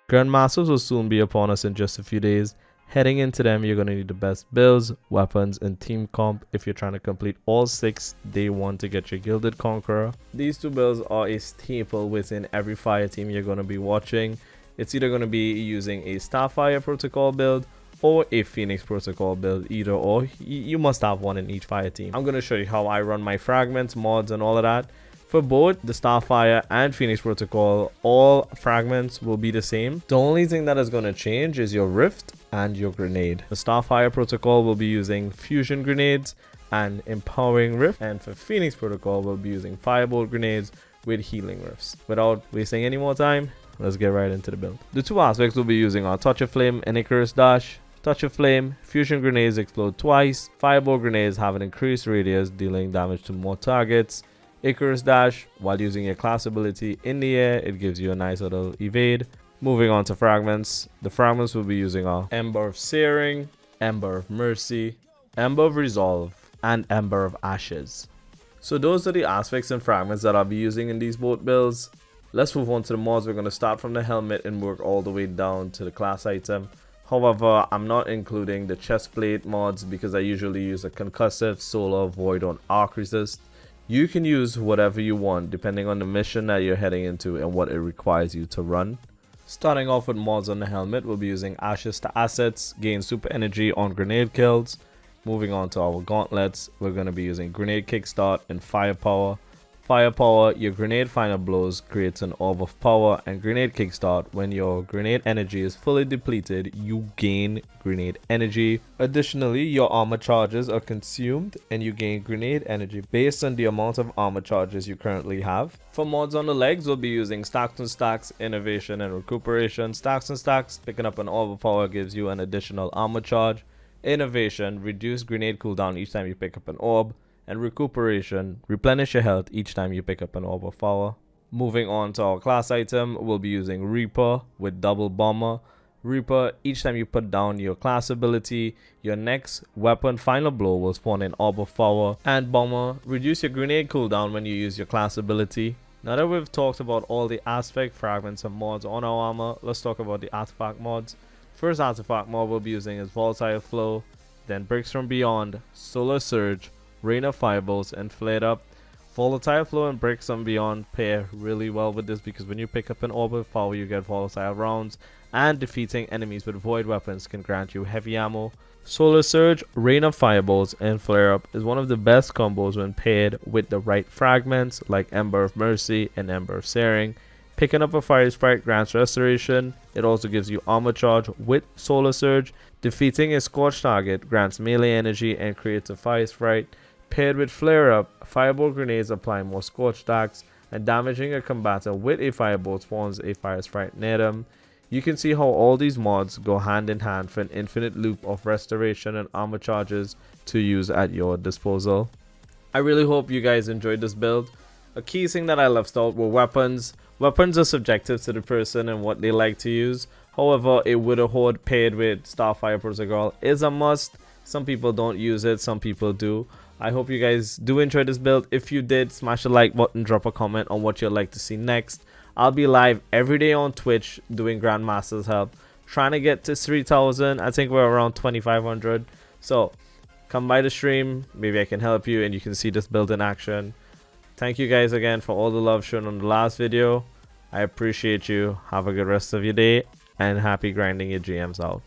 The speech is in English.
Grandmasters will soon be upon us in just a few days. Heading into them, you're going to need the best builds, weapons, and team comp if you're trying to complete all 6 day 1 to get your Gilded Conqueror. These 2 builds are a staple within every fire team you're going to be watching. It's either going to be using a Starfire protocol build or a Phoenix protocol build, either or. You must have one in each fire team. I'm going to show you how I run my fragments, mods, and all of that. For both the Starfire and Phoenix protocol, all fragments will be the same. The only thing that is going to change is your rift and your grenade. The Starfire protocol will be using fusion grenades and empowering rift, and for Phoenix protocol we'll be using firebolt grenades with healing rifts. Without wasting any more time, let's get right into the build. The 2 aspects we'll be using are Touch of Flame and Icarus Dash. Touch of Flame, fusion grenades explode twice, firebolt grenades have an increased radius dealing damage to more targets. Icarus Dash, while using your class ability in the air, it gives you a nice little evade. Moving on to fragments, the fragments we'll be using are Ember of Searing, Ember of Mercy, Ember of Resolve, and Ember of Ashes. So those are the aspects and fragments that I'll be using in these both builds. Let's move on to the mods. We're going to start from the helmet and work all the way down to the class item. However, I'm not including the chestplate mods because I usually use a concussive, solar, void, or arc resist. You can use whatever you want depending on the mission that you're heading into and what it requires you to run. Starting off with mods on the helmet, we'll be using Ashes to Assets, gain super energy on grenade kills. Moving on to our gauntlets, we're going to be using Grenade Kickstart and Firepower. Firepower, your grenade final blows creates an orb of power, and Grenade Kickstart, when your grenade energy is fully depleted, you gain grenade energy. Additionally, your armor charges are consumed and you gain grenade energy based on the amount of armor charges you currently have. For mods on the legs, we'll be using Stacks on Stacks, Innovation, and Recuperation. Stacks on Stacks, picking up an orb of power gives you an additional armor charge. Innovation, reduce grenade cooldown each time you pick up an orb. And Recuperation, replenish your health each time you pick up an orb of power. Moving on to our class item, we'll be using Reaper with double bomber. Reaper, each time you put down your class ability, your next weapon final blow will spawn an orb of power. And bomber, reduce your grenade cooldown when you use your class ability. Now that we've talked about all the aspect, fragments, and mods on our armor, let's talk about the artifact mods. First artifact mod we'll be using is Volatile Flow, then Bricks from Beyond, Solar Surge, Rain of Fireballs, and Flared Up. Volatile Flow and Bricks from Beyond pair really well with this because when you pick up an orb of power you get volatile rounds, and defeating enemies with void weapons can grant you heavy ammo. Solar Surge, Rain of Fireballs, and Flare Up is one of the best combos when paired with the right fragments like Ember of Mercy and Ember of Searing. Picking up a Fire Sprite grants restoration. It also gives you armor charge with Solar Surge. Defeating a scorched target grants melee energy and creates a Fire Sprite. Paired with Flare Up, Firebolt grenades apply more scorch stacks, and damaging a combatant with a Firebolt spawns a Fire Sprite near them. You can see how all these mods go hand in hand for an infinite loop of restoration and armor charges to use at your disposal. I really hope you guys enjoyed this build. A key thing that I left out were weapons. Weapons are subjective to the person and what they like to use. However, a Widow Horde paired with Starfire protocol is a must. Some people don't use it, some people do. I hope you guys do enjoy this build. If you did, smash the like button, drop a comment on what you'd like to see next. I'll be live every day on Twitch doing Grandmaster's help, trying to get to 3,000. I think we're around 2,500. So come by the stream, maybe I can help you and you can see this build in action. Thank you guys again for all the love shown on the last video. I appreciate you. Have a good rest of your day and happy grinding your GMs out.